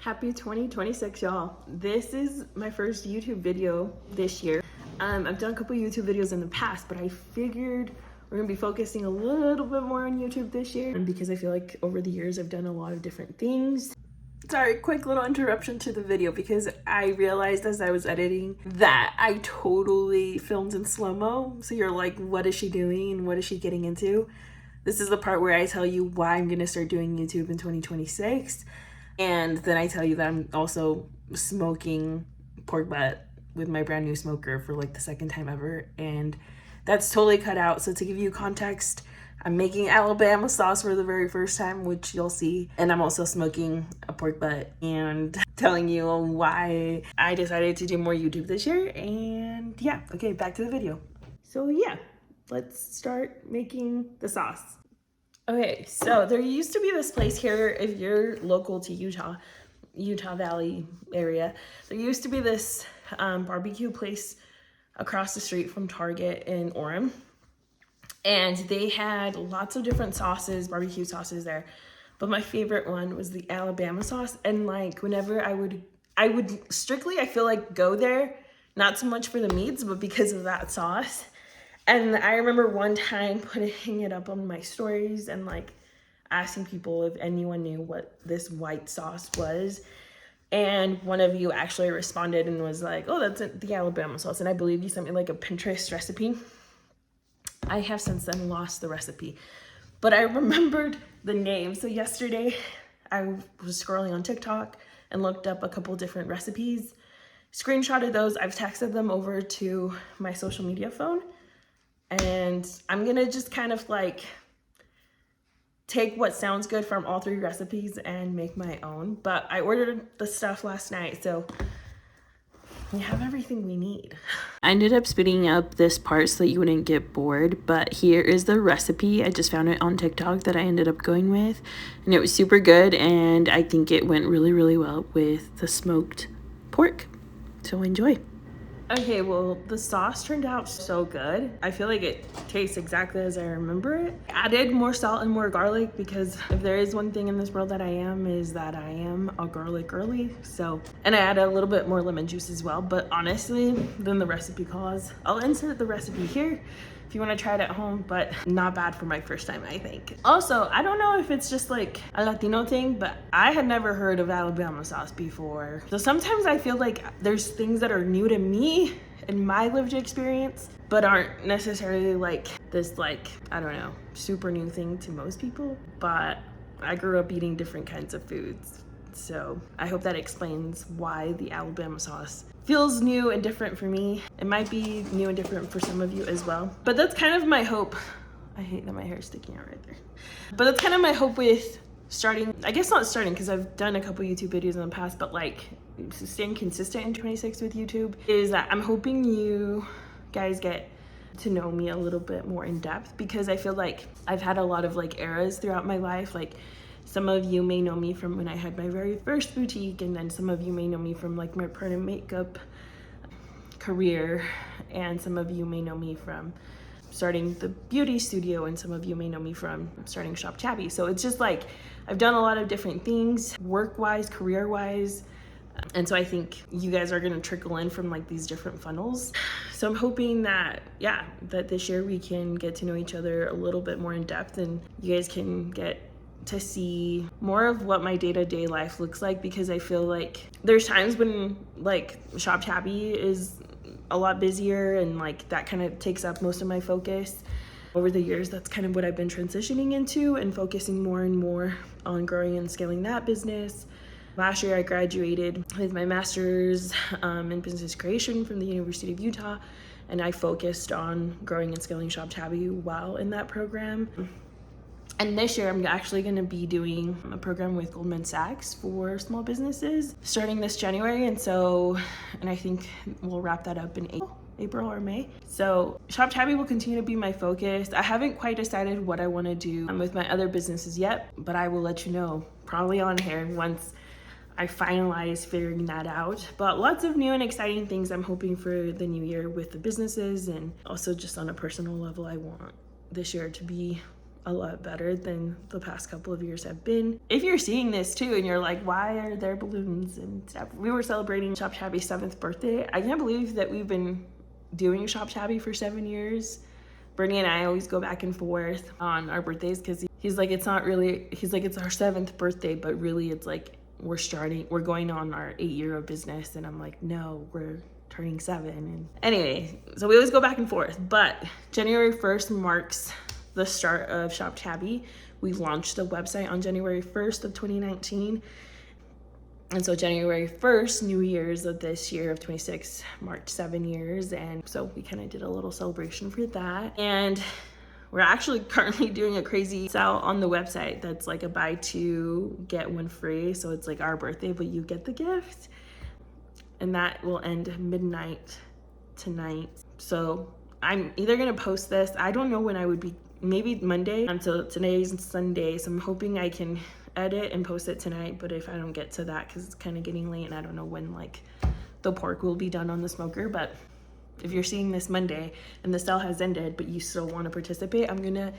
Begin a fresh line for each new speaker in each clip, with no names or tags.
Happy 2026, y'all. This is my first YouTube video this year. I've done a couple YouTube videos in the past, but I figured we're gonna be focusing a little bit more on YouTube this year, and because I feel like over the years I've done a lot of different things. Sorry, quick little interruption to the video because I realized as I was editing that I totally filmed in slow-mo. So you're like, what is she doing? What is she getting into? This is the part where I tell you why I'm gonna start doing YouTube in 2026. And then I tell you that I'm also smoking pork butt with my brand new smoker for like the second time ever. And that's totally cut out. So to give you context, I'm making Alabama sauce for the very first time, which you'll see. And I'm also smoking a pork butt and telling you why I decided to do more YouTube this year. And yeah, okay, back to the video. So yeah, let's start making the sauce. Okay, so there used to be this place here, if you're local to Utah Valley area, there used to be this barbecue place across the street from Target in Orem. And they had lots of different sauces, barbecue sauces there. But my favorite one was the Alabama sauce. And like whenever I would strictly, I feel like go there, not so much for the meats, but because of that sauce. And I remember one time putting it up on my stories and like asking people if anyone knew what this white sauce was. And one of you actually responded and was like, oh, that's the Alabama sauce. And I believe you sent me like a Pinterest recipe. I have since then lost the recipe, but I remembered the name. So yesterday I was scrolling on TikTok and looked up a couple different recipes, screenshotted those. I've texted them over to my social media phone. And I'm gonna just kind of like take what sounds good from all three recipes and make my own. But I ordered the stuff last night, so we have everything we need. I ended up speeding up this part so that you wouldn't get bored, but here is the recipe. I just found it on TikTok that I ended up going with, and it was super good, and I think it went really, really well with the smoked pork. So enjoy. Okay, well, the sauce turned out so good. I feel like it tastes exactly as I remember it. I added more salt and more garlic because if there is one thing in this world that I am, is that I am a garlic girly. So, and I added a little bit more lemon juice as well, but honestly, than the recipe calls. I'll insert the recipe here if you want to try it at home, but not bad for my first time, I think. Also, I don't know if it's just like a Latino thing, but I had never heard of Alabama sauce before. So sometimes I feel like there's things that are new to me in my lived experience, but aren't necessarily like this, like, I don't know, super new thing to most people. But I grew up eating different kinds of foods. So I hope that explains why the Alabama sauce feels new and different for me. It might be new and different for some of you as well. But that's kind of my hope. I hate that my hair is sticking out right there. But that's kind of my hope with starting, I guess not starting because I've done a couple YouTube videos in the past, but like staying consistent in 26 with YouTube is that I'm hoping you guys get to know me a little bit more in depth, because I feel like I've had a lot of like eras throughout my life. Like some of you may know me from when I had my very first boutique, and then some of you may know me from like my permanent makeup career, and some of you may know me from starting the beauty studio, and some of you may know me from starting Shop Tabby. So it's just like I've done a lot of different things, work-wise, career-wise, and so I think you guys are gonna trickle in from like these different funnels. So I'm hoping that, yeah, that this year we can get to know each other a little bit more in depth, and you guys can get to see more of what my day-to-day life looks like, because I feel like there's times when like Shop Tabby is a lot busier and like that kind of takes up most of my focus. Over the years, that's kind of what I've been transitioning into and focusing more and more on growing and scaling that business. Last year I graduated with my master's in business creation from the University of Utah, and I focused on growing and scaling Shop Tabby while in that program. And this year I'm actually going to be doing a program with Goldman Sachs for small businesses starting this January. And I think we'll wrap that up in April or May. So Shop Tabby will continue to be my focus. I haven't quite decided what I want to do with my other businesses yet, but I will let you know probably on here once I finalize figuring that out. But lots of new and exciting things I'm hoping for the new year with the businesses, and also just on a personal level, I want this year to be a lot better than the past couple of years have been. If you're seeing this too and you're like, why are there balloons and stuff? We were celebrating Shop Shabby's 7th birthday. I can't believe that we've been doing Shop Shabby for 7 years. Bernie and I always go back and forth on our birthdays because he's like, it's not really, he's like, it's our 7th birthday, but really it's like, we're going on our 8 year of business. And I'm like, no, we're turning 7. And anyway, so we always go back and forth, but January 1st marks the start of Shop Shabby. We launched the website on January 1st of 2019. And so January 1st, New Year's of this year of 26, marked 7 years. And so we kind of did a little celebration for that. And we're actually currently doing a crazy sale on the website that's like a buy 2, get 1 free. So it's like our birthday, but you get the gift. And that will end midnight tonight. So I'm either gonna post this, I don't know when I would be, maybe Monday, until today's Sunday. So I'm hoping I can edit and post it tonight, but if I don't get to that, because it's kind of getting late and I don't know when like the pork will be done on the smoker. But if you're seeing this Monday and the sale has ended but you still want to participate, I'm gonna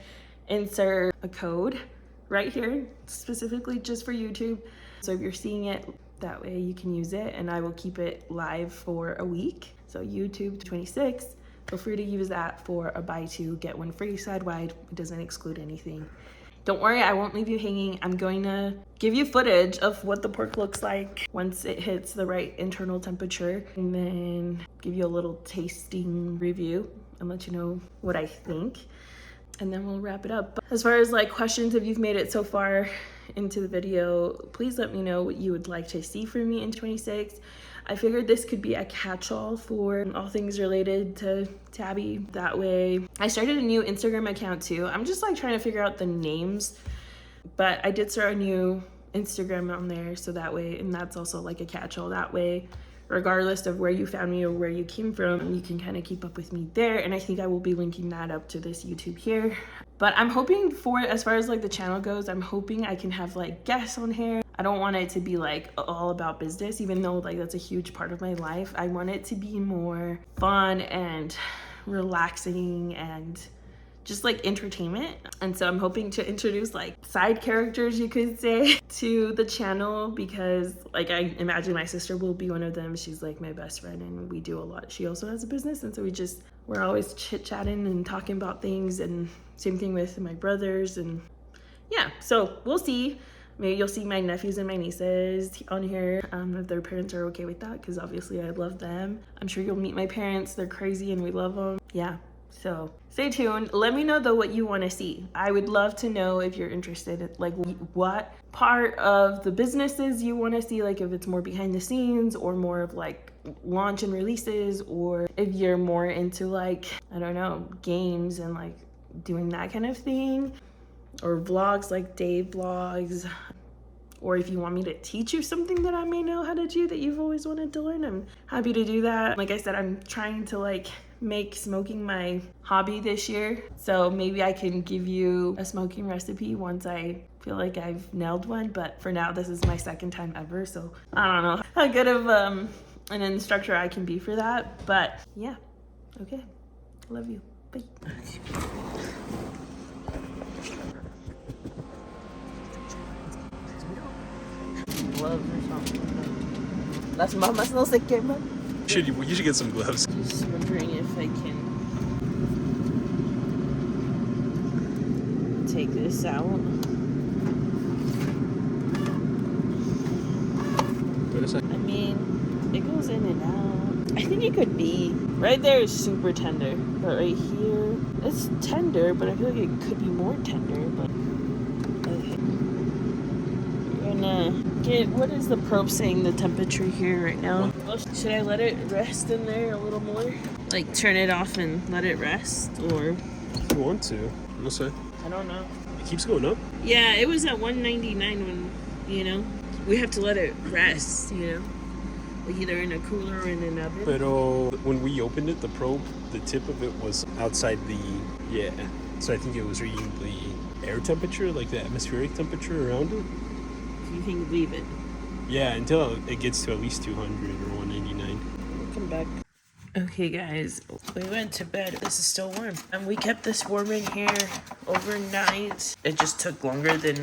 insert a code right here specifically just for YouTube. So if you're seeing it, that way you can use it, and I will keep it live for a week. So YouTube 26, feel free to use that for a buy 2, get 1 free side wide. It doesn't exclude anything. Don't worry, I won't leave you hanging. I'm going to give you footage of what the pork looks like once it hits the right internal temperature, and then give you a little tasting review and let you know what I think. And then we'll wrap it up. As far as like questions, if you've made it so far into the video, please let me know what you would like to see from me in 26. I figured this could be a catch-all for all things related to Tabby. That way, I started a new Instagram account too. I'm just like trying to figure out the names, but I did start a new Instagram on there, so that way, and that's also like a catch-all. That way, regardless of where you found me or where you came from, you can kind of keep up with me there. And I think I will be linking that up to this YouTube here. But I'm hoping for, as far as like the channel goes, I'm hoping I can have like guests on here. I don't want it to be like all about business, even though like that's a huge part of my life. I want it to be more fun and relaxing and just like entertainment. And so I'm hoping to introduce like side characters, you could say, to the channel, because like I imagine my sister will be one of them. She's like my best friend and we do a lot. She also has a business, and so we're always chit-chatting and talking about things, and same thing with my brothers. And yeah, so we'll see. Maybe you'll see my nephews and my nieces on here, if their parents are okay with that, because obviously I love them. I'm sure you'll meet my parents. They're crazy and we love them. Yeah, so stay tuned. Let me know though what you want to see. I would love to know if you're interested in like what part of the businesses you want to see, like if it's more behind the scenes or more of like launch and releases, or if you're more into like, I don't know, games and like doing that kind of thing, or vlogs like Dave vlogs, or if you want me to teach you something that I may know how to do that you've always wanted to learn, I'm happy to do that. Like I said, I'm trying to like make smoking my hobby this year, so maybe I can give you a smoking recipe once I feel like I've nailed one. But for now, this is my 2nd time ever, so I don't know how good of an instructor I can be for that. But yeah, okay, love you, bye. Gloves or something. Las mamas no se queman.
You should get some gloves.
Just wondering if I can take this out.
Wait a second.
I mean, it goes in and out. I think it could be. Right there is super tender, but right here, it's tender, but I feel like it could be more tender. But okay. We're gonna get, what is the probe saying the temperature here right now? Should I let it rest in there a little more? Like turn it off and let it rest, or?
If you want to, we'll say.
I don't know.
It keeps going up.
Yeah, it was at 199 when, you know, we have to let it rest, you know, like either in a cooler or in an oven.
But when we opened it, the probe, the tip of it was outside the, yeah. So I think it was reading the air temperature, like the atmospheric temperature around it.
You can leave it.
Yeah, until it gets to at least 200 or 199.
We'll come back. Okay guys, we went to bed. This is still warm. And we kept this warm in here overnight. It just took longer than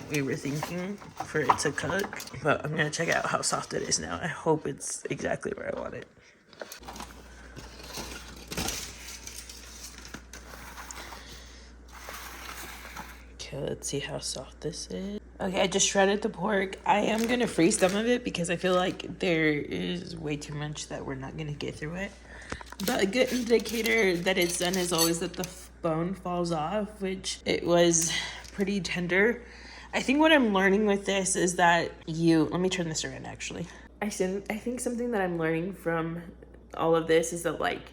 we were thinking for it to cook. But I'm gonna check out how soft it is now. I hope it's exactly where I want it. Okay, let's see how soft this is. Okay, I just shredded the pork. I am gonna freeze some of it because I feel like there is way too much that we're not gonna get through it. But a good indicator that it's done is always that the bone falls off, which it was pretty tender. I think what I'm learning with this is that let me turn this around actually. I think something that I'm learning from all of this is that like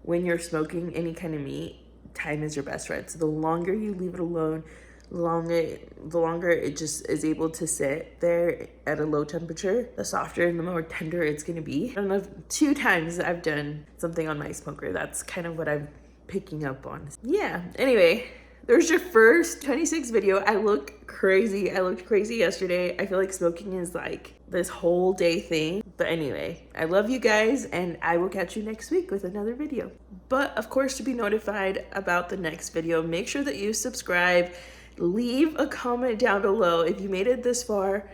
when you're smoking any kind of meat, time is your best friend. So the longer you leave it alone, the longer it just is able to sit there at a low temperature, the softer and the more tender it's gonna be. I don't know, 2 times I've done something on my smoker. That's kind of what I'm picking up on. Yeah, anyway, there's your first 26 video. I look crazy. I looked crazy yesterday. I feel like smoking is like this whole day thing. But anyway, I love you guys and I will catch you next week with another video. But of course, to be notified about the next video, make sure that you subscribe. Leave a comment down below. If you made it this far,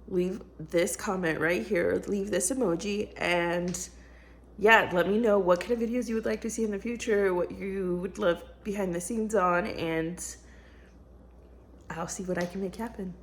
leave this comment right here. Leave this emoji and yeah, let me know what kind of videos you would like to see in the future, what you would love behind the scenes on, and I'll see what I can make happen.